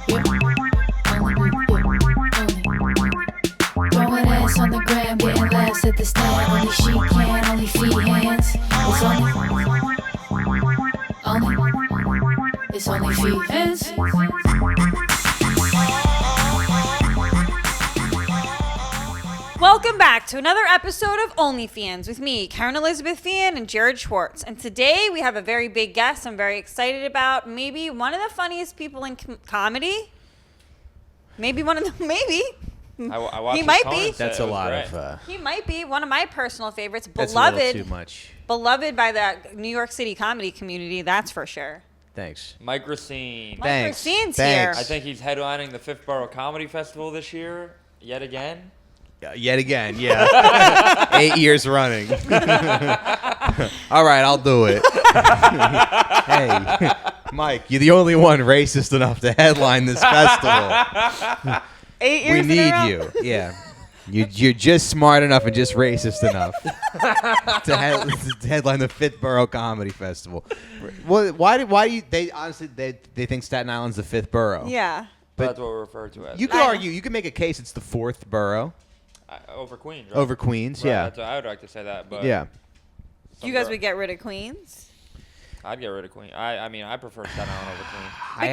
Throwing ass on the gram, getting laughs at the stand. Only she can, only Feehans. It's only Feehans. Welcome back to another episode of OnlyFeehans with me, Kerryn Feehan and Jared Schwartz. And today we have a very big guest I'm very excited about. Maybe one of the funniest people in comedy. Maybe one of the, maybe. I watched he might be. That's a lot of. He might be one of my personal favorites. That's Beloved. a little too much. Beloved by the New York City comedy community, that's for sure. Thanks. Mike Recine. Mike Racine's Thanks. here. I think he's headlining the Fifth Borough Comedy Festival this year, yet again. Yet again, yeah. 8 years running. All right, I'll do it. Hey, Mike, you're the only one racist enough to headline this festival. 8 years We in a row? need you. Yeah. You're just smart enough and just racist enough to headline the Fifth Borough Comedy Festival. Well, why do you? They honestly they think Staten Island's the fifth borough. Yeah. But That's what we're referred to as. You could argue. You could make a case it's the fourth borough Over Queens, right? over Queens. Right, Yeah. that's what I would like to say that, but Yeah. You guys would get rid of Queens? I'd get rid of Queens. I mean, I prefer Staten Island over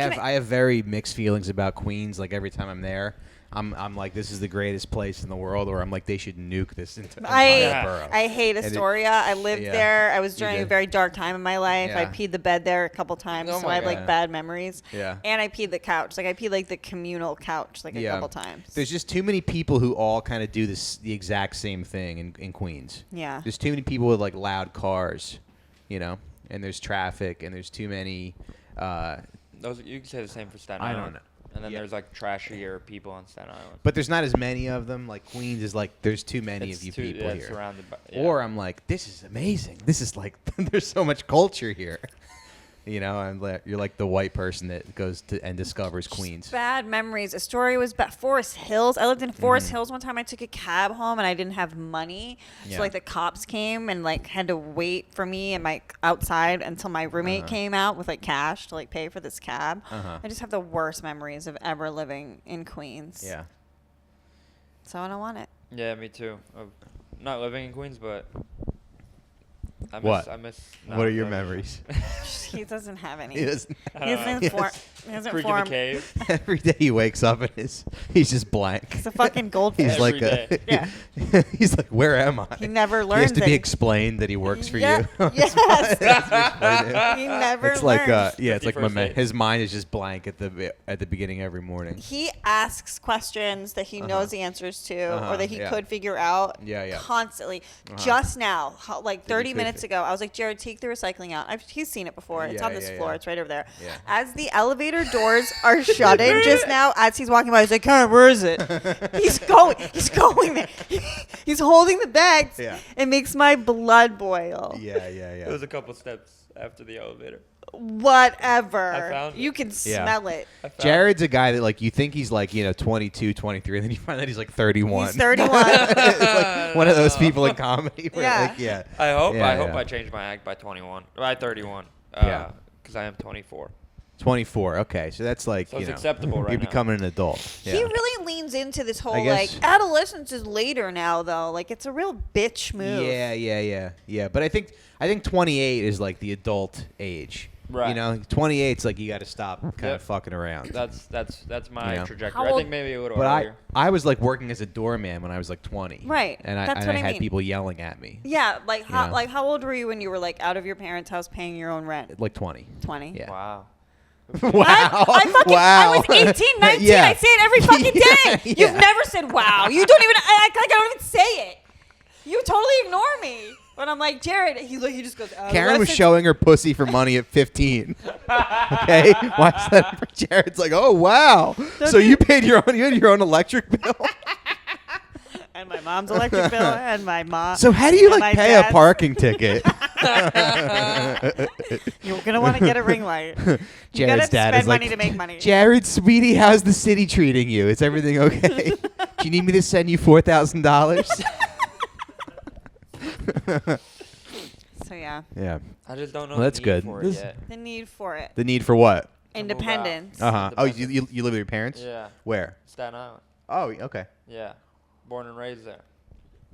Queens. I have very mixed feelings about Queens. Like every time I'm there, I'm like, this is the greatest place in the world, or I'm like, they should nuke this entire borough. I hate Astoria. I lived there. I was during a very dark time in my life. Yeah. I peed the bed there a couple times, Oh so my I have like God. bad memories. Yeah. And I peed the couch. Like I peed like the communal couch like a couple times. There's just too many people who all kind of do the exact same thing in Queens. Yeah. There's too many people with like loud cars, and there's traffic, and there's too many. Those you can say the same for Staten I Island. don't know. And then there's like trashier people on Staten Island. But there's not as many of them. Like Queens is like there's too many It's of you too- people yeah, here. surrounded by, Or I'm like, this is amazing. This is like there's so much culture here. And you're like the white person that goes to and discovers Queens. Bad memories. Astoria was bad. Forest Hills. I lived in Forest Hills one time. I took a cab home and I didn't have money. Yeah. So like the cops came and like had to wait for me and my outside until my roommate came out with like cash to like pay for this cab. I just have the worst memories of ever living in Queens. Yeah. So I don't want it. Yeah, me too. Of not living in Queens, but I miss. What? I miss. What are your memories? He doesn't have any. He doesn't. He doesn't Creek in form. the cave. Every day he wakes up and he's just blank. He's a fucking goldfish. He's like Every Yeah. he's like, where am I? He never He learns has to be it. explained that he works for Yeah. you. Yes. He never It's like learns. it's like 51st date. his mind is just blank at the beginning every morning. He asks questions that he knows the answers to or that he yeah. could figure out Yeah. constantly. Just now, like 30 could minutes fi- ago, I was like, Jared, take the recycling out. He's seen it before. It's Yeah, on this yeah, floor. yeah. It's right over there. Yeah. As the elevator doors are shutting just now, as he's walking by, he's like, Karen, where is it? He's going there. He's holding the bags. Yeah. It makes my blood boil. Yeah. It was a couple steps after the elevator. Whatever. I found it. You can smell it. I found Jared's a guy that like you think he's like 22, 23, and then you find that he's like 31. He's 31. It's like one of those people in comedy. Where Yeah. Like, yeah. I hope. Yeah, I hope yeah. I change my act by 21. By 31. Yeah. Because I am 24. 24. Okay, so that's like So it's acceptable right You're now. becoming an adult. Yeah. He really leans into this whole I guess- like adolescence is later now though. Like it's a real bitch move. Yeah. But I think 28 is like the adult age. Right. 28's like you got to stop kind Yep. of fucking around. That's my trajectory. How I old- think maybe a little But earlier. I was like working as a doorman when I was like 20. Right. And That's I what I had mean. people yelling at me. Yeah, like how Yeah. like how old were you when you were like out of your parents' house paying your own rent? Like 20. 20. Yeah. Wow. Wow. I was 18, 19. Yeah. I say it every fucking day. Yeah. You've never said wow. You don't even act like I don't even say it. You totally ignore me. When I'm like, Jared, he just goes, Karen was showing her pussy for money at 15. Okay? Why is that? Jared's like, oh, wow. So you had your own electric bill? And my mom's electric bill and my mom. So how do you and like my pay a dad's. parking ticket? You're going to want to get a ring light. You Jared's gotta dad spend is like, money to make money. Jared, sweetie, how's the city treating you? Is everything okay? Do you need me to send you $4,000? So yeah, Yeah. I just don't know Well, that's the need good. for This- it yet. the need for it. The need for what? Independence. Oh, you live with your parents? Yeah. Where? Staten Island. Oh, okay. Yeah. Born and raised there.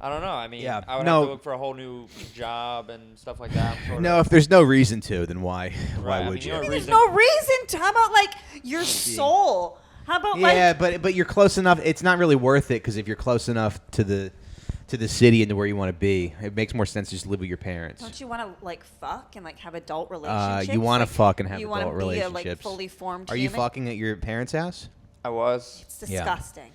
I don't know. I mean, Yeah, I would no. have to look for a whole new job and stuff like that. I'm sort No, of, if there's no reason to, then why? Right, Why I would mean, you? you know, There's no reason to. How about like your soul? How about Yeah, like? but you're close enough. It's not really worth it because if you're close enough to the city and to where you want to be, it makes more sense to just live with your parents. Don't you want to like fuck and like have adult relationships? You want to Like, fuck and have you adult wanna be a, relationships. like fully formed. Are you human? fucking at your parents' house? I was. It's disgusting.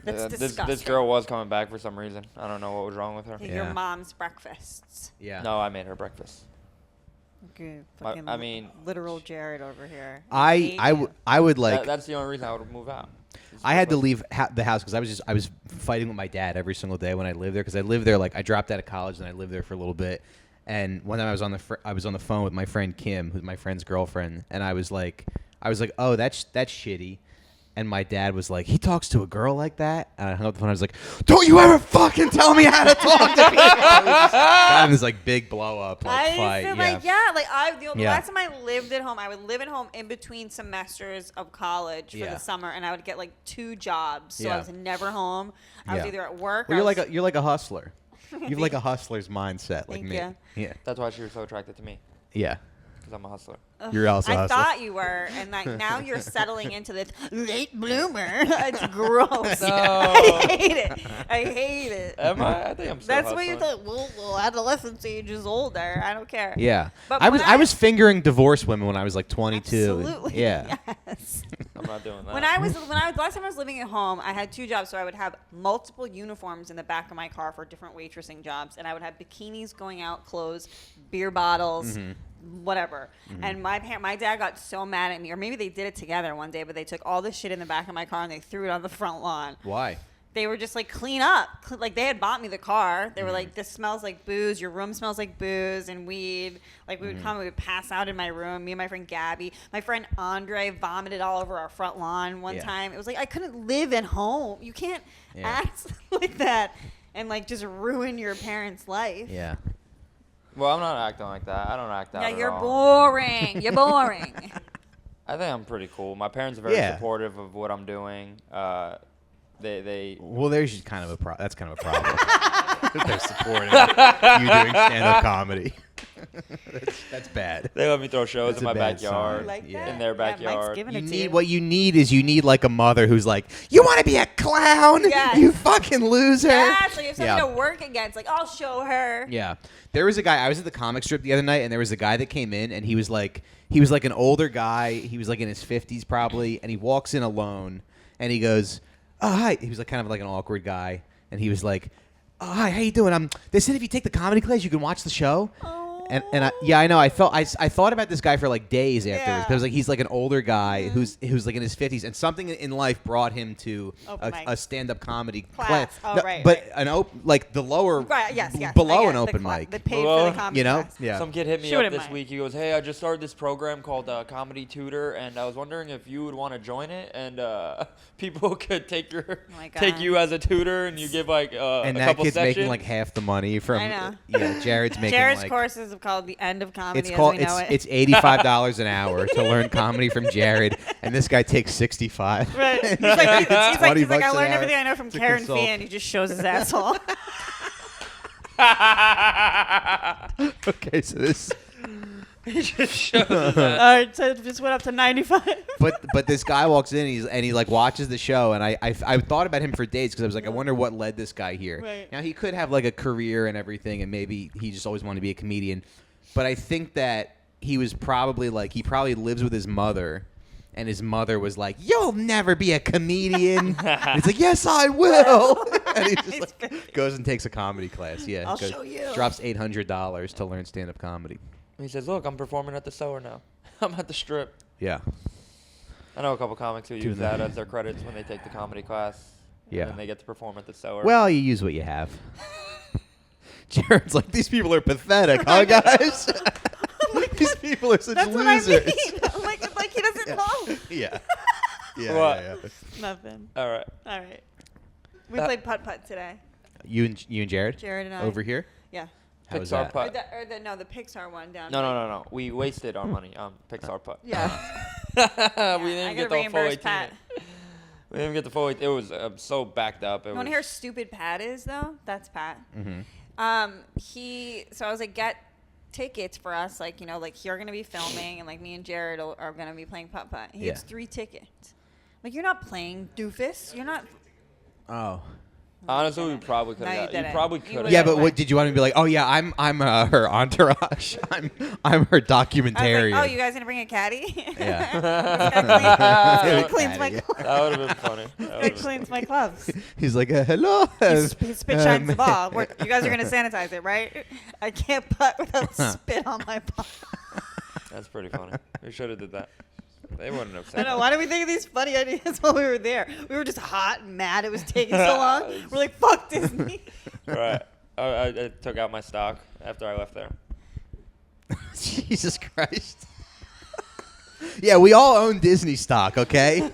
That's disgusting. This girl was coming back for some reason. I don't know what was wrong with her. Your Yeah. mom's breakfasts. Yeah. No, I made her breakfast. Okay, My- fucking I mean- literal Jared over here. I would like. That's the only reason I would move out. I had to leave the house because I was fighting with my dad every single day when I lived there because I lived there like I dropped out of college and I lived there for a little bit. And one time I was on the phone with my friend Kim, who's my friend's girlfriend, and I was like, oh, that's shitty. And my dad was like, he talks to a girl like that? And I hung up the phone. I was like, don't you ever fucking tell me how to talk to people. Got in this like big blow up like fight. The Yeah. last time I lived at home, I would live at home in between semesters of college for Yeah. the summer, and I would get like 2 jobs, so Yeah. I was never home. I was Yeah. either at work. Well, or you're like a hustler. You have like a hustler's mindset, like Thank me. you. Yeah. That's why she was so attracted to me, yeah. because I'm a hustler. You're also a I hustler. thought you were, and like now you're settling into this late bloomer. It's gross. No. I hate it. I hate it. Am I? I think I'm still That's what you hustling. thought. Well, adolescence age is older. I don't care. Yeah. But I when I was fingering divorced women when I was like 22. Absolutely. Yeah. Yes. I'm not doing that. When I last time I was living at home, I had 2 jobs, so I would have multiple uniforms in the back of my car for different waitressing jobs, and I would have bikinis going out, clothes, beer bottles, whatever. And my dad got so mad at me, or maybe they did it together one day, but they took all the shit in the back of my car and they threw it on the front lawn. Why? They were just like, clean up. Like, they had bought me the car. They were like, this smells like booze. Your room smells like booze and weed. Like, we would come, we would pass out in my room. Me and my friend Gabby. My friend Andre vomited all over our front lawn one time. It was like, I couldn't live at home. You can't act like that and, like, just ruin your parents' life. Yeah. Well, I'm not acting like that. I don't act out Yeah, at you're all. boring. You're boring. I think I'm pretty cool. My parents are very Yeah. supportive of what I'm doing. They Well, there's just kind of that's kind of a problem. They're supporting you doing stand-up comedy. that's bad. they let me throw shows That's in a my bad backyard. sign. Like Yeah. that? In their Yeah, Mike's backyard. giving You it to need you. what you need like a mother who's like, you want to be a clown? Yes. You fucking loser. Yeah, so you have something Yeah. to work against. Like, I'll show her. Yeah. There was a guy, I was at the comic strip the other night, and there was a guy that came in, and he was like an older guy. He was like in his 50s probably, and he walks in alone, and he goes, oh, hi. He was like kind of like an awkward guy, and he was like, oh, hi, how you doing? They said if you take the comedy class, you can watch the show. And I know I thought about this guy for like days afterwards Yeah. because like he's like an older guy who's like in his 50s, and something in life brought him to Open mic. a stand-up comedy Class. Oh, No, right, but right. like the lower Right, yes. below I an get open the mic. The paid Well, for the comedy You know? class. Yeah. Some kid hit me Shoot up him, this Mike. week. He goes, "Hey, I just started this program called Comedy Tutor, and I was wondering if you would want to join it, and people could take my take God. you as a tutor, and you give like And a that couple kid's sessions." making like half the money from. I know. Yeah, Jared's making Jared's like. courses are called The End of Comedy It's as called we know it. it's $85 an hour to learn comedy from Jared, and this guy takes 65. Right. He's It's like, 20 I bucks an learned hour everything I know from to Kerryn consult. Feehan. He just shows his asshole. Okay, so this. He just shows us All that. right, so it just went up to 95. But this guy walks in and he like watches the show, and I thought about him for days because I was like, I wonder what led this guy here. Right. Now he could have like a career and everything, and maybe he just always wanted to be a comedian, but I think that he was probably like he probably lives with his mother, and his mother was like, "You'll never be a comedian." And he's like, "Yes, I will." And he just like goes and takes a comedy class. Yeah, I'll goes- show you. Drops $800 to learn stand-up comedy. He says, "Look, I'm performing at the Sower now. I'm at the Strip." Yeah. I know a couple comics who Do use that. that as their credits when they take the comedy class. Yeah. And then they get to perform at the Sower. Well, you use what you have. Jared's like, these people are pathetic, huh, guys? These people are such That's losers. what I mean. like he doesn't know. Yeah. Yeah, What? yeah. Nothing. all right. All right. We played putt-putt today. You and Jared? Jared and I. Over here? Yeah. How was Pixar that? putt. The Pixar one down. No. We wasted our money on Pixar putt. Yeah. We I didn't gotta get the full reimburse 18. Pat. We didn't get the full 18. It was so backed up. You want to hear how stupid Pat is though? That's Pat. Mm-hmm. So I was like, get tickets for us, like, you know, like you're gonna be filming and like me and Jared are gonna be playing putt putt. He gets 3 tickets. Like, you're not playing, doofus. You're not. Oh. Honestly, we probably could No, you have. You didn't. probably You could have. would've. Yeah, but what did you want me to be like? Oh yeah, I'm her entourage. I'm her I was documentarian. like, oh, you guys gonna bring a caddy? Yeah. He cleans my Caddy. gloves. That would have been funny. That He would've been- cleans my gloves. He's like, hello. He spit shines the ball. You guys are gonna sanitize it, right? I can't putt without spit on my ball. That's pretty funny. We should have did that. They wouldn't have I said know. Why did we think of these funny ideas while we were there? We were just hot and mad. It was taking so long. We're like, fuck Disney. Right. I took out my stock after I left there. Jesus Christ. Yeah, we all own Disney stock, okay?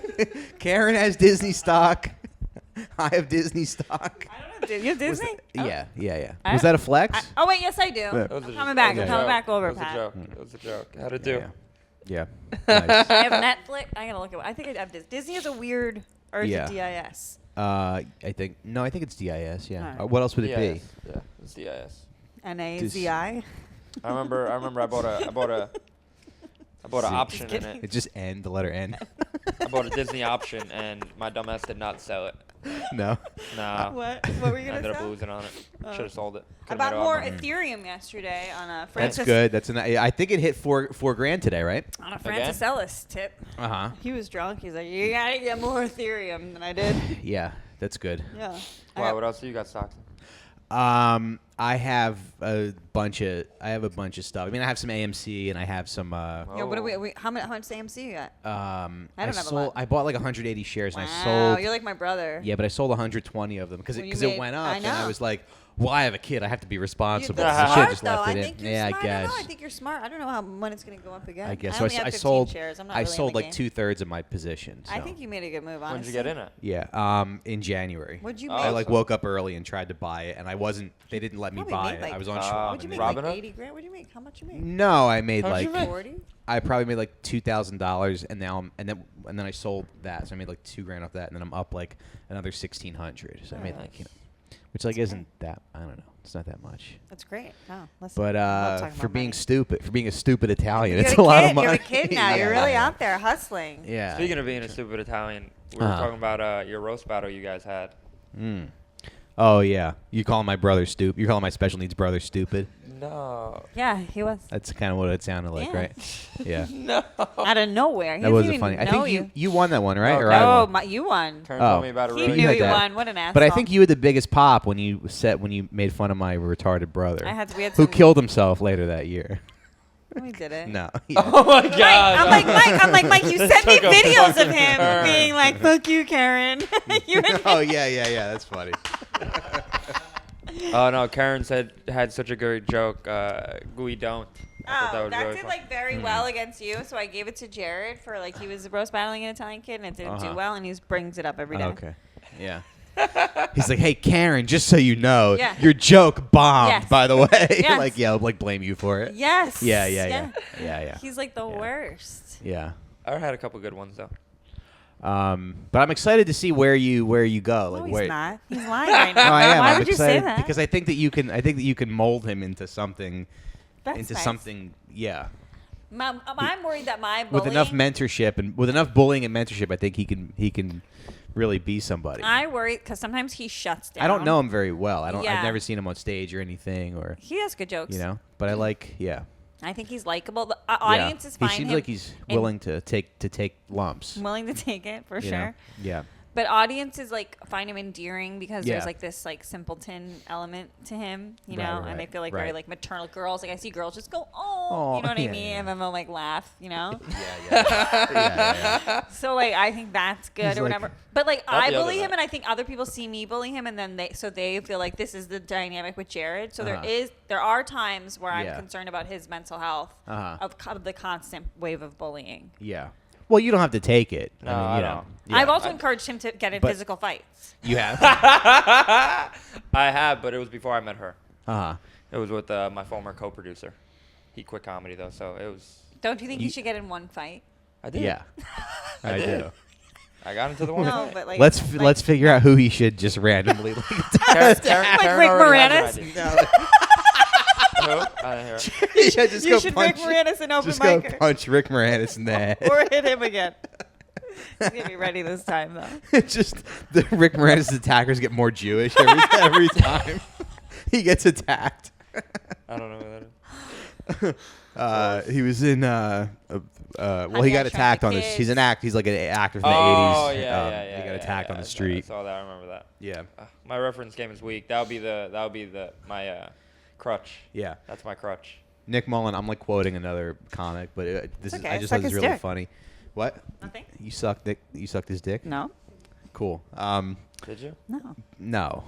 Kerryn has Disney stock. I have Disney stock. I don't know. Did you have Disney? Yeah. I- Was that a flex? Oh wait, yes I do. Yeah. That was I'm a- coming back. that I'm was a coming joke. back over, That was Pat. a joke. That was a joke. How'd it do? Yeah. Nice. I have Netflix. I gotta look at. I think I have Disney. Disney is a weird, or is Yeah. it DIS? I think it's DIS. Yeah. Alright. What else would it be? DIS. Yeah, it's DIS. NAZI. I remember I bought an option in it. It just N, the letter N. I bought a Disney option, and my dumbass did not sell it. No. Nah. What? What were you I gonna ended up sell? losing on it. Should have sold it. I Could've bought made a lot more money. Ethereum yesterday on a That's Francis. good. I think it hit four grand today, right? On a Francis Ellis tip. Uh-huh. He was drunk. He's like, you gotta get more Ethereum than I did. Yeah, that's good. Yeah. Wow, what else do you got stocked? I have a bunch of stuff. I mean, I have some AMC and I have some Yeah, what do we how much AMC you got? I don't have a lot. I bought like 180 shares and I Wow, sold. you're like my brother. Yeah, but I sold 120 of them because Well, you it made- went up, I and I know. was like, "Well, I have a kid. I have to be responsible." That's I should smart, have just though. left I it think in. you're Yeah, smart. I guess. I think you're smart. I don't know when it's going to go up again. I guess. I So only have I 15 sold. shares. I'm not I really sold in the like game. 2/3 of my position. So. I think you made a good move, When honestly. did you get in it? Yeah. In January. What'd you Oh, make? I like so- woke up early and tried to buy it, and I wasn't. They didn't let me Probably buy made, it. like, I was on uh, Schwab. What'd you and make? they- Robin Like Hood? 80 grand? What'd you make? How much you make? No, I made How'd you like. make? 40? I probably made like $2,000, and now and then I sold that, so I made like $2,000 off that, and then I'm up like another $1,600. So I made like which like isn't that, I don't know, it's not that much. That's great. No, listen. But I love talking for about being money. stupid, for being a stupid Italian, You it's have a lot kid. of money. You have a kid now. You're really out there hustling. Yeah. Speaking of being a stupid Italian, we were Uh-huh. talking about your roast battle you guys had. Oh yeah, you calling my brother stupid? You calling my special needs brother stupid? No. Yeah, he was. That's kind of what it sounded like, Yeah. right? Yeah. No. Out of nowhere. He That doesn't wasn't even funny. I know think you won that one, right? Okay. Or I Oh, won. you won. Karen Oh. told me about it He really. knew had you that. won. What an asshole. But I think you had the biggest pop when you made fun of my retarded brother, we had who some, killed himself later that year. We did it. No. Yeah. Oh my god. I'm like, Mike, you sent me Took a videos of fucking him turn. being like, fuck you, Karen. You and Oh yeah. That's funny. Oh no, Karen had such a great joke. We don't. I thought Oh, was that really did fun. like very well against you. So I gave it to Jared for like he was roast battling an Italian kid and it didn't do well, and he brings it up every day. Okay. Yeah. He's like, hey, Karen, just so you know, Yeah. your joke bombed, Yes. by the way. Yes. Like, yeah, I'll like blame you for it. Yes. Yeah. He's like the Yeah. worst. Yeah. I had a couple good ones though. But I'm excited to see where you go. No, Like he's where. not. He's lying right No, now. I am. Why I'm would you excited say that? because I think that you can mold him into something. That's nice. Something. Yeah. I'm worried that my bullying. With enough mentorship and with enough bullying and mentorship, I think he can really be somebody. I worry because sometimes he shuts down. I don't know him very well. I've Yeah. never seen him on stage or anything, or He has good jokes. But I like, yeah. I think he's likable. The audiences He find seems him like he's willing to take lumps. willing to take it for you sure. know? Yeah. But audiences like find him endearing because Yeah. there's like this like simpleton element to him, you Right, know, right, and they feel like very right. like maternal girls. Like I see girls just go, oh, Aw, you know what I yeah, mean, yeah. and then they'll like laugh, you know. Yeah. So like I think that's good He's or like- whatever. But like Not I the other bully him, way. and I think other people see me bully him, and then they feel like this is the dynamic with Jared. So Uh-huh. there are times where I'm Yeah. concerned about his mental health Uh-huh. of the constant wave of bullying. Yeah. Well, you don't have to take it. No, I mean, I you don't. know. Yeah. I've also encouraged him to get in But- physical fights. You have. I have, but it was before I met her. Uh-huh. It was with my former co-producer. He quit comedy though, so it was. Don't you think you You- should get in one fight? I I did. Yeah, I did. do. I got into the one. No, but like Let's figure out who he should just randomly like. Karen Rick already has Moranis? an idea. Who? I didn't hear. Yeah, just you go should punch. Rick Moranis an open Just go micer. punch Rick Moranis in the head. Or hit him again. He's gonna be ready this time though. It's just the Rick Moranis attackers get more Jewish every time he gets attacked. I don't know who that is. He was in. Well, he I got Shrunk attacked the on this. Kids. He's an act. He's like an actor from the Oh 80s. yeah. He got attacked on the I street. saw that. I remember that. Yeah. My reference game is weak. That would be my crutch. Yeah. That's my crutch. Nick Mullen. I'm like quoting another comic, but this is. Okay, I just suck thought this his was really dick. funny. What? Nothing. You sucked Dick? You sucked his dick? No. Cool. Did you? No. No.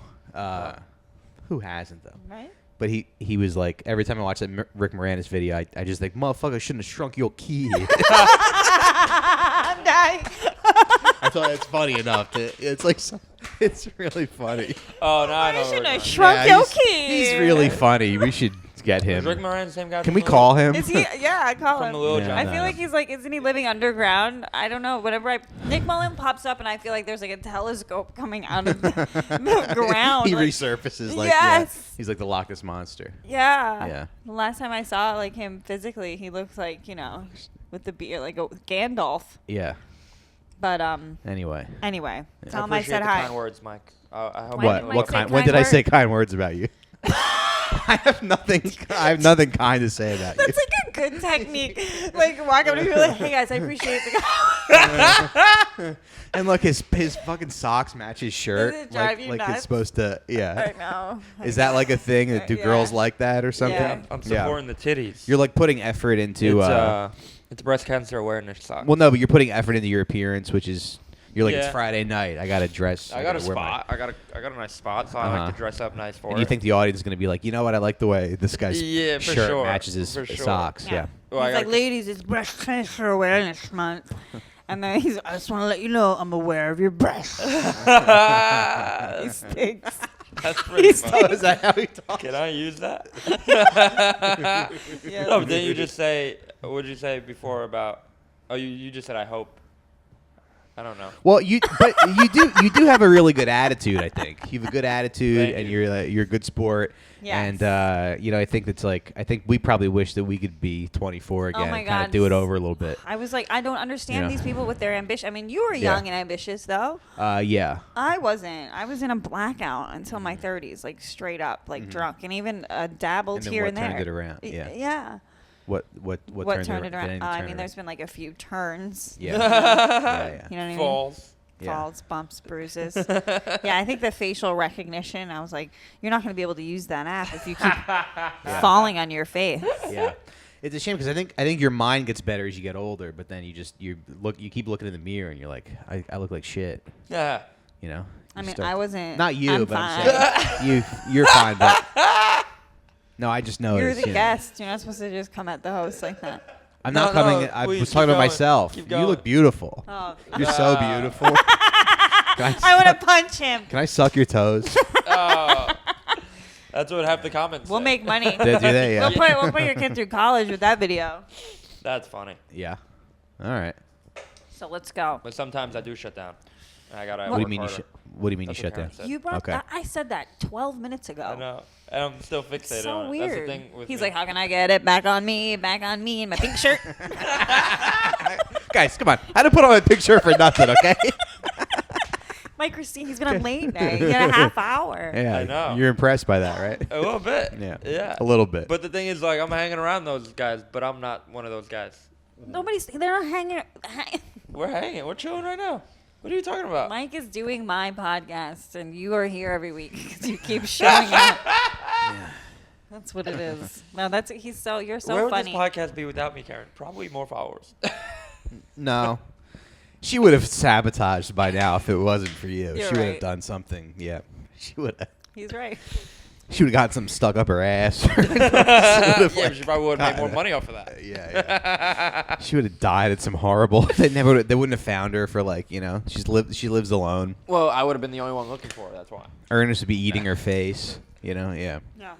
Who hasn't though? Right? But he was like, every time I watch that Rick Moranis video, I just think, motherfucker shouldn't have shrunk your kid. I'm dying. I thought it's funny enough. It's like, it's really funny. Oh no, I know. I shouldn't have Rick shrunk Yeah, your he's- kid. He's really funny. We should get Moranis. Is Rick him. Moranis the same guy? Can from we the call him? Is he? Yeah, I call From him. the Little Yeah, John? I no. feel like he's like, isn't he living underground? I don't know. Whenever Nick Mullen pops up, and I feel like there's like a telescope coming out of the ground. He like- resurfaces like Yes. he's like the Loch Ness monster. Yeah. Yeah. The last time I saw like him physically, he looks like with the beard, like a Gandalf. Yeah. But Anyway. anyway, I tell him I appreciate said the hi. kind words, Mike. I hope Why What? did Mike What say kind? When kind did I say words? kind words about you? I have nothing. I have nothing kind to say about you. That's like a good technique. Like walk up to people like, "Hey guys, I appreciate the." And look, his fucking socks match his shirt. Does it drive you like nuts? it's supposed to. Yeah. I know. Is that like a thing? Do Yeah. girls like that or something? Yeah. I'm supporting the titties. You're like putting effort into. It's breast cancer awareness sock. Well, no, but you're putting effort into your appearance, which is. You're like, it's Yeah. Friday night. I gotta dress. I got a gotta wear my-" spot. I got a nice spot, so I Uh-huh. like to dress up nice for And it. you think the audience is gonna be like, you know what? I like the way this guy's Yeah, for shirt sure. matches his For sure. socks. Yeah. Well, I He's like, gotta- ladies, it's breast cancer awareness month. And then I just want to let you know I'm aware of your breasts. He stinks. That's pretty funny. Oh, is that how he talks? Can I use that? Yeah. No, but didn't you just say? What did you say before about? Oh, you just said I hope. I don't know. Well, you do have a really good attitude. I think you have a good attitude, Thank and you. you're a good sport. Yes. And I think I think we probably wish that we could be 24 again, Oh my and kind God. of do it over a little bit. I was like, I don't understand Yeah. these people with their ambition. I mean, you were Yeah. young and ambitious, though. Yeah. I wasn't. I was in a blackout until my 30s, like straight up, like drunk, and even dabbled And then here what and there. turned it around? Yeah. Yeah. What Turned it Did around? anything I turn mean, it there's been like a few turns. Yeah. yeah. You know what I mean? Falls. Yeah. Falls, bumps, bruises. Yeah, I think the facial recognition, I was like, you're not going to be able to use that app if you keep falling on your face. Yeah. It's a shame because I think your mind gets better as you get older, but then you keep looking in the mirror and you're like, I look like shit. Yeah. You know. I You mean, start- I wasn't. Not you, I'm but fine. I'm saying you're fine, but no, I just noticed. You're the you know. guest. You're not supposed to just come at the host like that. I'm No, not coming. no, I please, was keep talking about going. myself. Keep You look going. beautiful. Oh. You're so beautiful. I want to punch him. Can I suck your toes? Oh. That's what half the comments. We'll say. make money. Do they? Yeah. We'll put your kid through college with that video. That's funny. Yeah. All right. So let's go. But sometimes I do shut down. I gotta. What do you work mean harder. What do you mean That's you what shut down? Kerryn said. You brought. Okay. I said that 12 minutes ago. I know. And I'm still fixated So on it. weird. That's the thing with He's me. like, how can I get it back on me in my pink shirt? Guys, come on. I didn't put on a picture for nothing, okay? Mike Recine, he's been on late night. He had a half hour. Yeah. I know. You're impressed by that, right? A little bit. Yeah. Yeah. A little bit. But the thing is, like, I'm hanging around those guys, but I'm not one of those guys. They're not hanging. We're hanging. We're chilling right now. What are you talking about? Mike is doing my podcast, and you are here every week because you keep showing up. That's what it is. No, you're so Where would funny. this podcast be without me, Kerryn? Probably more followers. No. She would have sabotaged by now if it wasn't for you. You're She would have right. done something. Yeah. She would have. He's right. She would have got some stuck up her ass. Yeah, but she probably would have made more money off of that. Yeah. She would have died at some horrible. They wouldn't have found her for she lives alone. Well, I would have been the only one looking for her. That's why. Ernest would be eating her face. Yeah. No.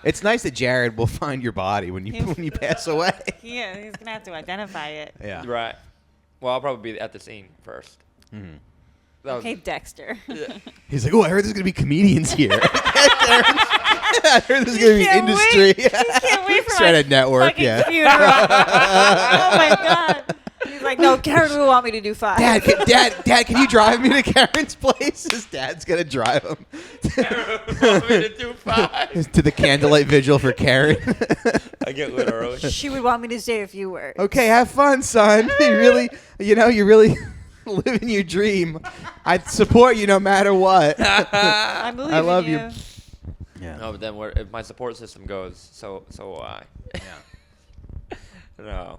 It's nice that Jared will find your body when you pass away. Yeah, he's gonna have to identify it. Yeah. Right. Well, I'll probably be at the scene first. Mm-hmm. That was- Okay, Dexter. yeah. He's like, oh, I heard there's gonna be comedians here. I heard there's gonna be Can't industry. wait. He can't wait for Straight my at network, fucking yeah. funeral. Oh my god. He's like, no, Kerryn will want me to do 5. Dad, can you drive me to Kerryn's place? His dad's gonna drive him Want me to do 5? to the candlelight vigil for Kerryn. I get lit early. She would want me to say a few words. Okay, have fun, son. You're really living your dream. I'd support you no matter what. I believe I love in you. Yeah. No, but then if my support system goes, so will I. Yeah. No.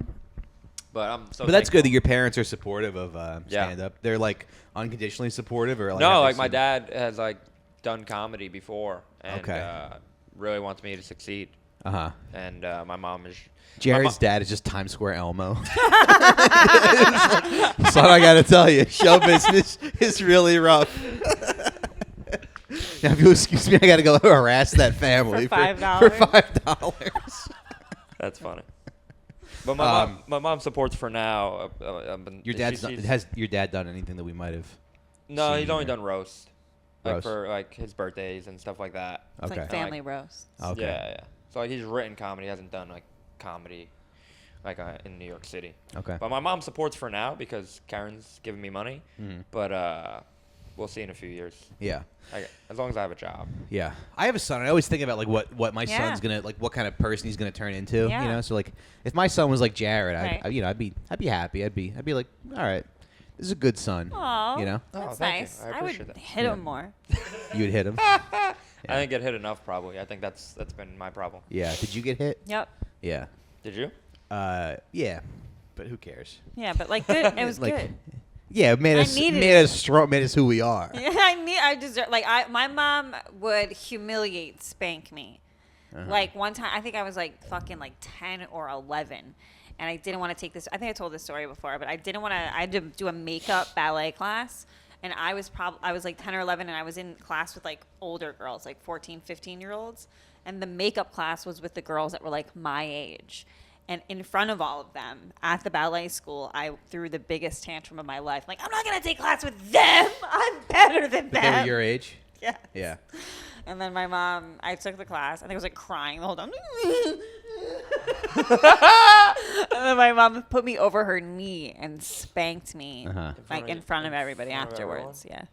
But I'm so But that's good that thankful. your parents are supportive of Yeah. stand up. They're like unconditionally supportive, or like No, have they like my seen- dad has like done comedy before and Okay. really wants me to succeed. Uh-huh. And my mom is. Jared's dad is just Times Square Elmo. Son, I gotta tell you, show business is really rough. Now, if you'll excuse me, I gotta go harass that family For $5. for $5. That's funny. But my mom supports for now. Your dad's not, has your dad done anything that we might have? No, seen he's only or- done roast. Like Roast. for like his birthdays and stuff like that. It's Okay. like family roast. Okay. Yeah. So like, he's written comedy. He hasn't done like comedy like in New York City. Okay. But my mom supports for now because Karen's giving me money. Mhm. But we'll see in a few years. Yeah. As long as I have a job. Yeah, I have a son. I always think about like what my Yeah. son's gonna like, what kind of person he's gonna turn into. Yeah. You know, so like if my son was like Jared, Right. I'd be happy. I'd be like, all right, this is a good son. Aw, You know, that's thank you. nice. I I would appreciate that. hit him more. you would hit him. I didn't get hit enough probably. I think that's been my problem. Yeah. Did you get hit? Yep. Yeah. Did you? Yeah, but who cares? Yeah, but like good. It was Like, good. Yeah, it made I us needed made us strong, made us who we are. Yeah, I deserve. Like my mom would humiliate, spank me. Uh-huh. Like one time, I think I was like fucking like 10 or 11, and I didn't want to take this. I think I told this story before, but I didn't want to. I had to do a makeup ballet class, and I was like 10 or 11, and I was in class with like older girls, like 14, 15-year-olds, and the makeup class was with the girls that were like my age. And in front of all of them at the ballet school, I threw the biggest tantrum of my life. Like, I'm not going to take class with them. I'm better than But them. they were your age. Yeah. Yeah. And then my mom, I took the class. I think I was like crying the whole time. And then my mom put me over her knee and spanked me, Uh-huh. like in front of everybody front of afterwards. Yeah.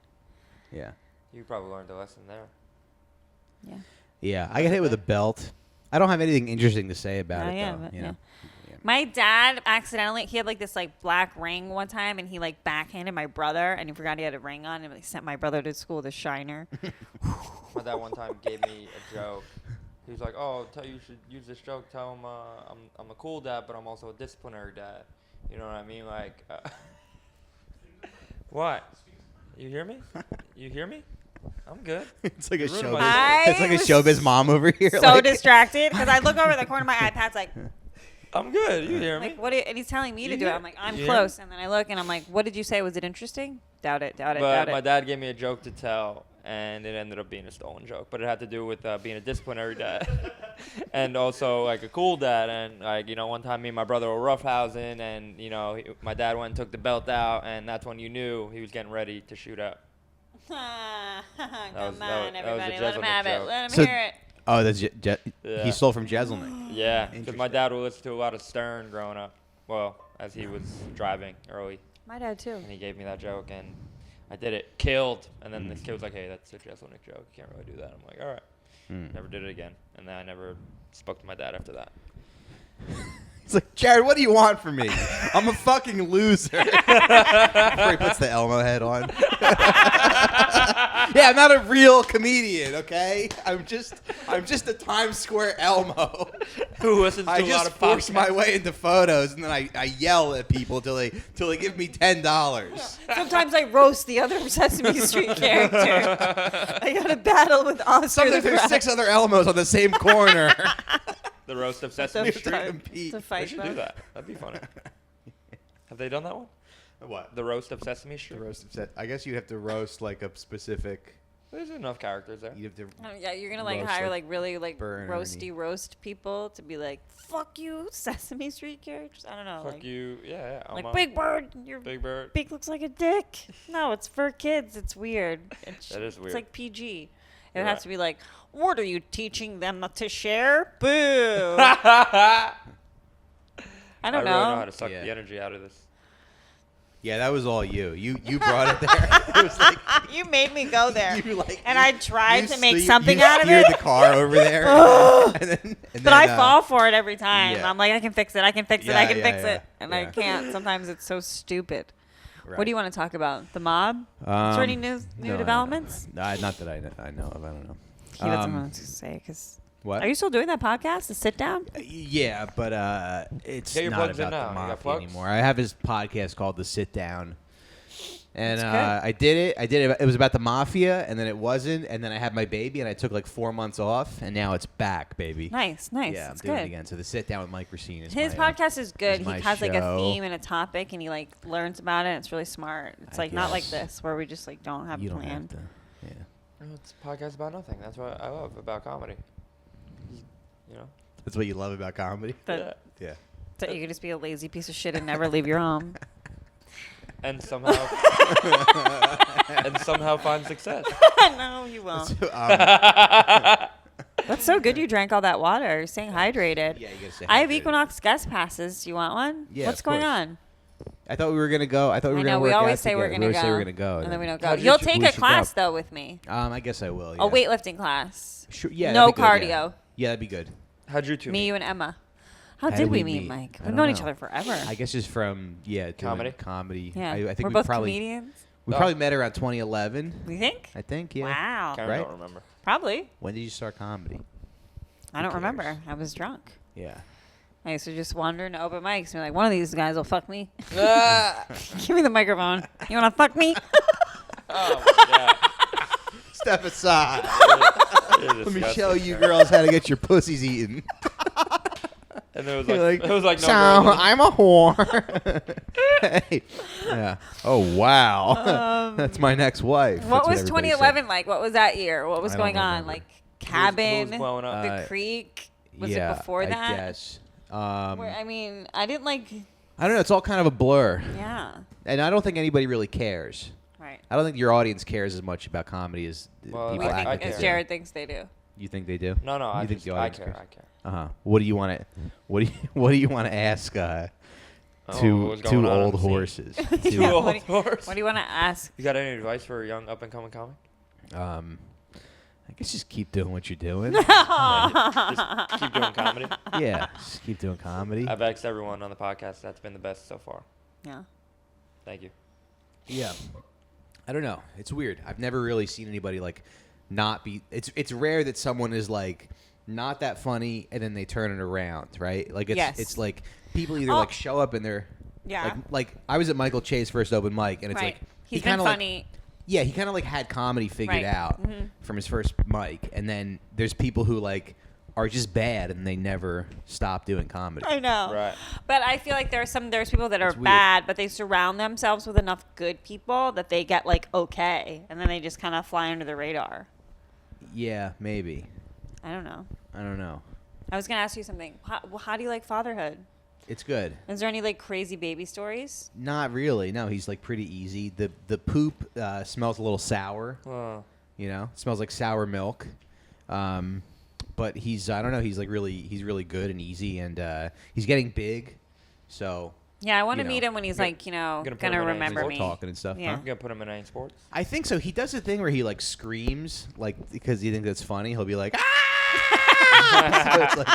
Yeah. You probably learned a lesson there. Yeah. Yeah. I got hit with a belt. I don't have anything interesting to say about Oh, it yeah, though. but You yeah. know? My dad accidentally, he had like this like black ring one time, and he like backhanded my brother, and he forgot he had a ring on, and he sent my brother to school with a shiner. My dad one time gave me a joke. He was like, "Oh, you should use this joke. Tell him I'm a cool dad, but I'm also a disciplinary dad." You know what I mean? Like, what? You hear me? You hear me? I'm good. It's like a Ruined showbiz. my day. It's like a I was showbiz mom over here. So like, distracted because I look over the corner of my iPad's like, I'm good. You hear me? like what? And he's telling me You to do it. hear- I'm like, I'm you hear close, and then I look and I'm like, what did you say? Was it interesting? Doubt it. Doubt it. Doubt But my it. dad gave me a joke to tell, and it ended up being a stolen joke. But it had to do with being a disciplinary dad, and also like a cool dad. And like one time me and my brother were roughhousing, and my dad went and took the belt out, and that's when you knew he was getting ready to shoot up. Come was- on, that was a everybody, let him Jeselnik have it. joke. Let him So- hear it. oh, that's Yeah. he stole from Jeselnik. Yeah, because my Interesting. dad would listen to a lot of Stern growing up. Well, as he was driving early, My dad too. and he gave me that joke, and I did it, killed. And then this kid was like, "Hey, that's a Jeselnik joke. You can't really do that." I'm like, "All right." Mm. Never did it again, and then I never spoke to my dad after that. He's like, Jared, what do you want from me? I'm a fucking loser. Before he puts the Elmo head on. Yeah, I'm not a real comedian, okay? I'm just a Times Square Elmo. Who listens to I a lot just of force my podcasts. way into photos, and then I yell at people till they give me $10. Sometimes I roast the other Sesame Street character. I got a battle with Oscar Sometimes the there's Grouch. 6 other Elmos on the same corner. The roast of Sesame Some Street. time. compete. To We fight should them. do that. That'd be funny. Have they done that one? What? The roast of Sesame Street. The roast of set. I guess you'd have to roast like a specific There's enough characters there. You have to. Yeah, you're gonna like Roast, hire like, like really like Bern roasty Ernie. roast people to be like, "Fuck you, Sesame Street characters." I don't know. Fuck like, you. Yeah. Like Elmo. Big Bird, your Big Bird. beak looks like a dick. No, it's for kids. It's weird. That is weird. It's like PG. It You're has right. to be like, what are you teaching them not to share? Boo. I I don't really know how know. to suck Yeah. the energy out of this. Yeah, that was all you. You brought it there. It was like You made me go there. you like. And you- I tried to make you something out of steered it. the car over there. and But then, I fall for it every time. yeah. I'm like, I can fix it. I can fix it. Yeah, I can yeah, fix yeah, it. And I yeah. can't. Sometimes it's so stupid. Right. What do you want to talk about? The mob? Is there any new no, developments? No, not that I know of. I don't know. He doesn't want to say because. What? Are you still doing that podcast? The sit down? Yeah, but it's Get your not plugs in about now. the You got mafia plugs? anymore. I have his podcast called The Sit Down. And That's good. I did it. It was about the mafia, and then it wasn't. And then I had my baby, and I took like 4 months off, and now it's back, baby. Nice. Yeah, I'm That's doing good. it again. So The Sit Down with Mike Recine is His my, podcast is good. is He my has like a show. theme and a topic, and he like learns about it. It's really smart. It's I like not like guess. this where we just like don't have You a don't plan. have to. Yeah. No, it's a podcast about nothing. That's what I love about comedy. You know? That's what you love about comedy. That, Yeah. that you could just be a lazy piece of shit and never leave your home. And somehow find success. No, you won't. So, That's so good. You drank all that water. You're staying hydrated. yeah, you gotta stay I have hydrated. Equinox guest passes. Do you want one? Yeah, What's of going course. on? I thought we were gonna go. I thought we I were know gonna we work always out say we're together. gonna We go. always say we're gonna go, and then we don't go. How'd you You'll ch- take we a should class go. though with me. I guess I will. Yeah. A weightlifting class. Sure, yeah. No that'd be good, cardio. Yeah, that'd be good. How'd you two Me, meet? you, and Emma. How How did did we we meet, meet? Mike? I We've don't known each know. other forever. I guess just from doing Comedy? comedy. Yeah, I think we're we both probably comedians. we Oh. probably met around 2011. You think? I think. Yeah. Wow. Karen Right? don't remember. Probably. When did you start comedy? I don't cares? remember. I was drunk. Yeah. I used to just wander into open mics and be like, one of these guys will fuck me. Ah! Give me the microphone. You want to fuck me? Oh, my Step aside. God. You're Let me disgusting, show you Karen. girls how to get your pussies eaten. And there was You're like, it was like no so girl in it. I'm a whore. Hey. Yeah. Oh wow. That's my next wife. What That's was everybody 2011 like? What was that year? What was I don't going on? remember. Like Who cabin, was blowing up? the creek. said. Was Yeah, it before I that? guess. Where, I mean, I didn't like. I don't know. It's all kind of a blur, Yeah. and I don't think anybody really cares. Right. I don't think your audience cares as much about comedy as Well, people We I act like think care. they Jared thinks they do. do. You think they do? No, no, You I think the I audience care. cares? I care. What do you want to? What do you want to ask? Oh, Two what's going on old in the scene? horses. Two Two, old What do horse. What do you want to ask? You got any advice for a young up and coming comic? I guess just keep doing what you're doing. Just keep doing comedy. Yeah, just keep doing comedy. I've asked everyone on the podcast that's been the best so far. Yeah. Thank you. Yeah. I don't know. It's weird. I've never really seen anybody like not be. It's rare that someone is like not that funny and then they turn it around, right? Like it's Yes. it's like people either Oh. like show up and they're Yeah. like I was at Michael Che's first open mic and it's Right. like He's he been kinda like- funny. yeah, he kind of like had comedy figured Right. out Mhm. from his first mic, and then there's people who like are just bad and they never stop doing comedy. I know. Right. But I feel like there's people that are It's weird. bad, but they surround themselves with enough good people that they get like okay, and then they just kind of fly under the radar. Yeah, maybe. I don't know. I don't know. I was gonna ask you something. How do you like fatherhood? It's good. Is there any like crazy baby stories? Not really. No, he's like pretty easy. The poop smells a little sour. Oh. You know, it smells like sour milk. But he's I don't know. He's really good and easy, and he's getting big. So Yeah, I want You to know, meet him when he's gonna- like, you know, gonna put gonna him in a remember sport me. talking and stuff. Yeah. Huh? You gonna put him in any sports? I think so. He does a thing where he like screams, like because he thinks that's funny. He'll be like, ah! So it's like,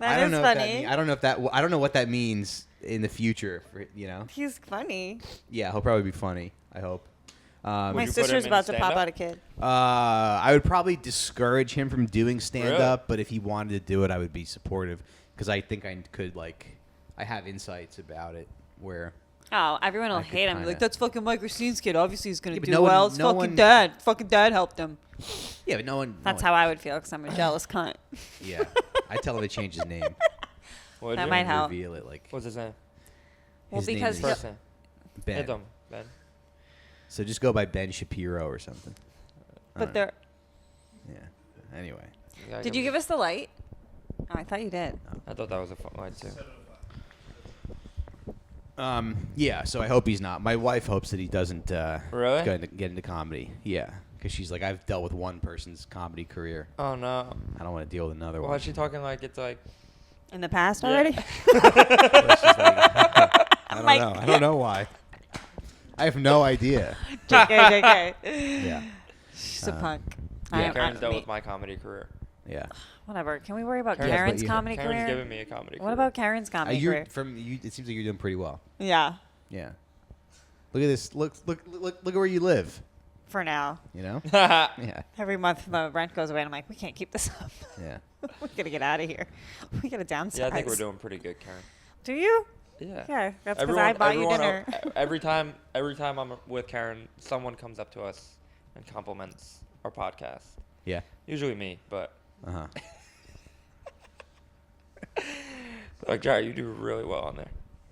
That I don't is know funny. I don't know what that means in the future. For, you know, He's funny. yeah, he'll probably be funny. I hope. My you put sister's him in about to pop stand-up? out a kid. I would probably discourage him from doing stand Really? up, but if he wanted to do it, I would be supportive because I think I could I have insights about it where. Oh, everyone will I could hate him. kinda- Like, that's fucking Mike Racine's kid. Obviously, he's gonna Yeah, but do no one- well. It's no fucking one- dad. Fucking dad helped him. Yeah, but no one. That's how I would feel because I'm a jealous cunt. Yeah, I tell him to change his name. What'd That you- might help. Reveal it like What's his name? Well, his name because is he'll- First name. Ben. Hit him, Ben. So just go by Ben Shapiro or something. But they're. Yeah. Anyway. Did you give us the light? Oh, I thought you did. I thought that was a fun light too. Yeah. So I hope he's not. My wife hopes that he doesn't. Really? Get into comedy. Yeah. Because she's like, I've dealt with one person's comedy career. Oh no. I don't want to deal with another Why one. is she talking like it's like? In the past Yeah. already? I don't know why. I have no idea. JK. Yeah. She's a punk. yeah. Karen's dealt with my comedy career. Yeah. Whatever. Can we worry about Karen's- Karen's but comedy Karen's career? giving me a comedy career. What about Karen's comedy career? It seems like you're doing pretty well. Yeah. Yeah. Look at this. Look at where you live. For now. You know? Yeah. Yeah. Every month the rent goes away and I'm like, we can't keep this up. Yeah. We gotta get out of here. We gotta downsize. Yeah, I think we're doing pretty good, Karen. Do you? Yeah. Yeah, that's because I bought you dinner. Every time I'm with Karen, someone comes up to us and compliments our podcast. Yeah. Usually me, but Uh-huh. like Jared, you do really well on there.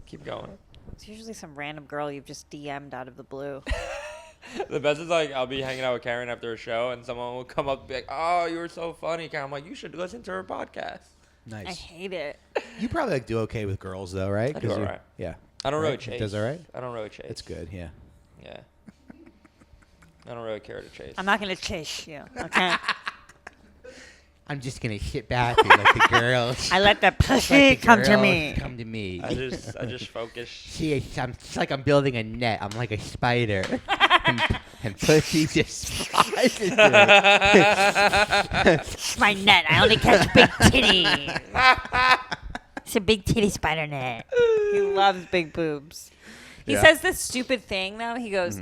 Keep going. It's usually some random girl you've just DM'd out of the blue. The best is like I'll be hanging out with Karen after a show, and someone will come up and be like, "Oh, you were so funny, Karen." I'm like, "You should listen to her podcast." Nice. I hate it. You probably do okay with girls though, right? I do 'Cause all you're- right. Yeah. I don't really Right? chase. Does all right? I don't really chase. That's good. Yeah. Yeah. I don't really care to chase. I'm not gonna chase you, okay? I'm just gonna sit back and let the girls. I let the pussy come to me. Come to me. I just focus. See, it's like I'm building a net. I'm like a spider, and pussy just flies into it. It's my net. I only catch big titties. It's a big titty spider net. He loves big boobs. He Yeah. says this stupid thing though. He goes,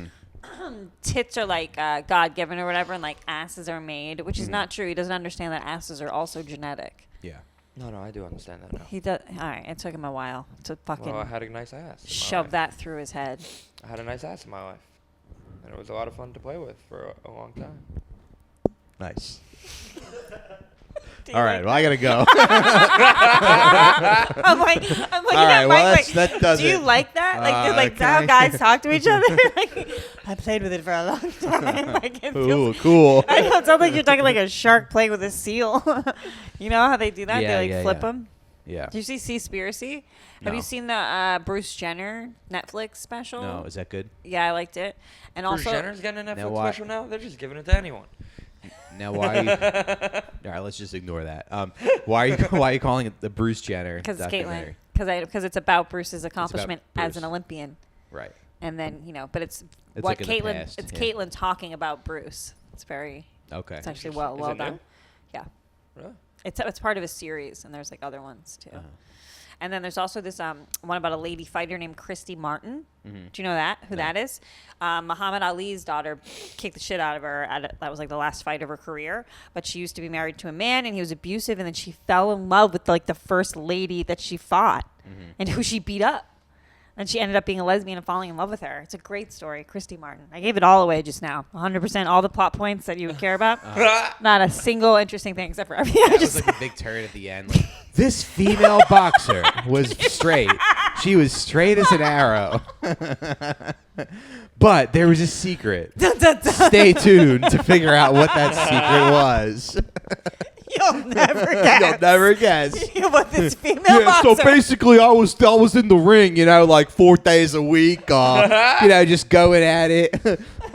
"Tits are like God given or whatever, and like asses are made," which is not true. He doesn't understand that asses are also genetic. Yeah. No, I do understand that now. He does. All right, it took him a while to fucking Well, I had a nice ass. in my shove life. that through his head. I had a nice ass in my life, and it was a lot of fun to play with for a long time. Nice. Do you All like right. Well, I gotta go. I'm looking All right, at well, Mike like, that does do you it. like that? Like can how I- guys talk to each other? Like, I played with it for a long time. Like, it Ooh, feels, cool. I know, it sounds like you're talking like a shark playing with a seal. You know how they do that? Yeah, They yeah, flip yeah. them? Yeah. Did you see Seaspiracy? Have No. you seen the Bruce Jenner Netflix special? No, is that good? Yeah, I liked it. And Bruce also, Jenner's getting a Netflix why- special now. They're just giving it to anyone. Now, why? All right, let's just ignore that. Why are you calling it the Bruce Jenner because it's documentary? Caitlyn. Because it's about Bruce's accomplishment as Bruce. an Olympian. Right. And then, but it's It's what like in the Caitlyn. past, It's yeah. Caitlyn talking about Bruce. It's very. Okay. It's actually Is well it done. new? Yeah, Really? it's part of a series, and there's like other ones too. Uh-huh. And then there's also this one about a lady fighter named Christy Martin. Mm-hmm. Do you know that? Who that is? Muhammad Ali's daughter kicked the shit out of her. That was like the last fight of her career. But she used to be married to a man, and he was abusive. And then she fell in love with like the first lady that she fought, and who she beat up. And she ended up being a lesbian and falling in love with her. It's a great story, Christy Martin. I gave it all away just now. 100%, all the plot points that you would care about. Not a single interesting thing except for everything I That just was like a big turn at the end. Like, this female boxer was straight. She was straight as an arrow. But there was a secret. Stay tuned to figure out what that secret was. You'll never guess. You'll never guess. What this female Yeah, so boxer. basically, I was in the ring, like 4 days a week, just going at it.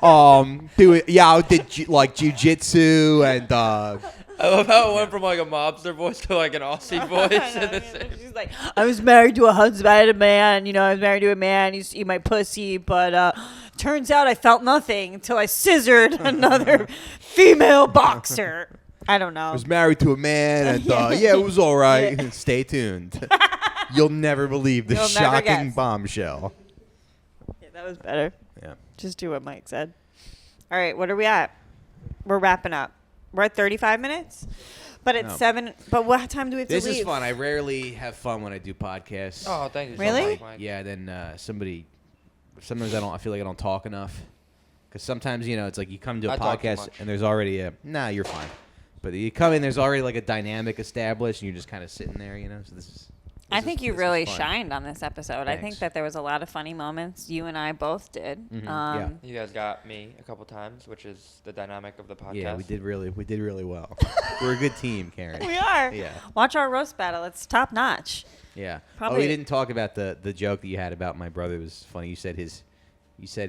I did jujitsu and I love how it went from like a mobster voice to like an Aussie voice. She's like, I was married to a husband, I had a man, I was married to a man, he used to eat my pussy, but turns out I felt nothing until I scissored another female boxer. I don't know. I was married to a man, and it was all right. Yeah. Stay tuned. You'll never believe the You'll never shocking guess. bombshell. Yeah, that was better. Yeah. Just do what Mike said. All right, what are we at? We're wrapping up. We're at 35 minutes? But it's No. 7. But what time do we have This to leave? is fun. I rarely have fun when I do podcasts. Oh, thank you. Really? So much, Mike. Yeah, then sometimes I feel like I don't talk enough. Because sometimes, it's like you come to a I talk too podcast much. and there's already you're fine. But you come in, there's already like a dynamic established and you're just kind of sitting there, So this is. I think you this really was fun. shined on this episode. I think Thanks. that there was a lot of funny moments. You and I both did. Yeah. You guys got me a couple times, which is the dynamic of the podcast. Yeah, we did really well. We're a good team, Kerryn. We are. Yeah. Watch our roast battle. It's top notch. Yeah. Probably- Oh, we didn't talk about the joke that you had about my brother. It was funny. You said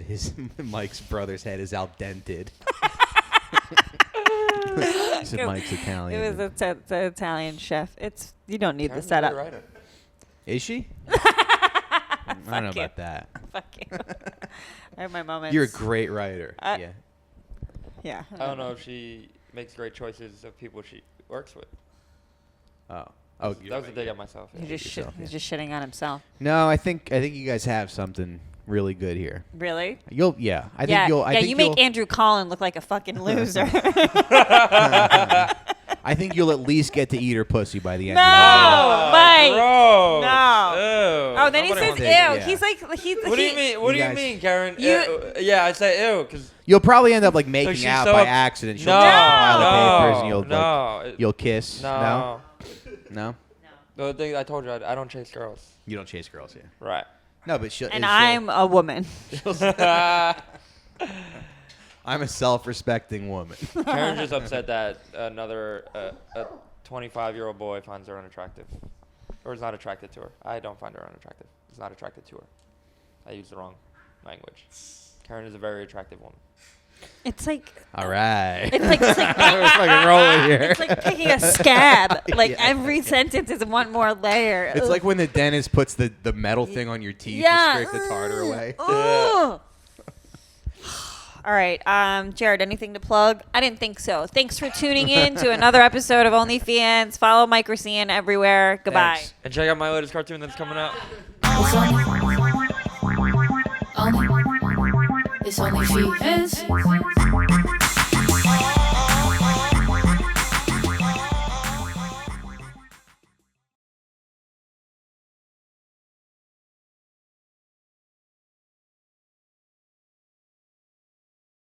his Mike's brother's head is al dented. You said Mike's Italian. It was the Italian chef. You don't need the Karen's a setup. good writer. Is she? I don't know you. about that. Fuck you. I have my moments. You're a great writer. Yeah. Yeah. I don't know if she makes great choices of people she works with. Oh. That was a dig at myself. He's Yeah. just he's just shitting on himself. No, I think you guys have something really good here. Really? I think you'll. You make Andrew Collin look like a fucking loser. I think you'll at least get to eat her pussy by the end. No, of Mike. Gross. No. Ew. Oh, then he Nobody says wants- ew. Yeah. He's like What do you mean? What do You you guys- mean, Kerryn? You- Yeah, I say ew because You'll probably end up like making she's out so by up- accident. She'll no, just pile the papers and no, you'll no, you'll kiss. no. No. The thing I told you, I don't chase girls. You don't chase girls here. Right. No, but and I'm a woman. I'm a self-respecting woman. Kerryn's just upset that another a 25-year-old boy finds her unattractive, or is not attracted to her. I don't find her unattractive. He's not attracted to her. I used the wrong language. Kerryn is a very attractive woman. It's like All right. it's like We're fucking rolling here. it's like picking a scab. Like Yeah. every sentence is one more layer. It's Ugh. like when the dentist puts the metal thing on your teeth Yeah. to scrape the tartar away. Ugh. All right, Jared, anything to plug? I didn't think so. Thanks for tuning in to another episode of OnlyFeehans. Follow Mike Recine everywhere. Goodbye. Thanks. And check out my latest cartoon that's coming out. It's only Feehans.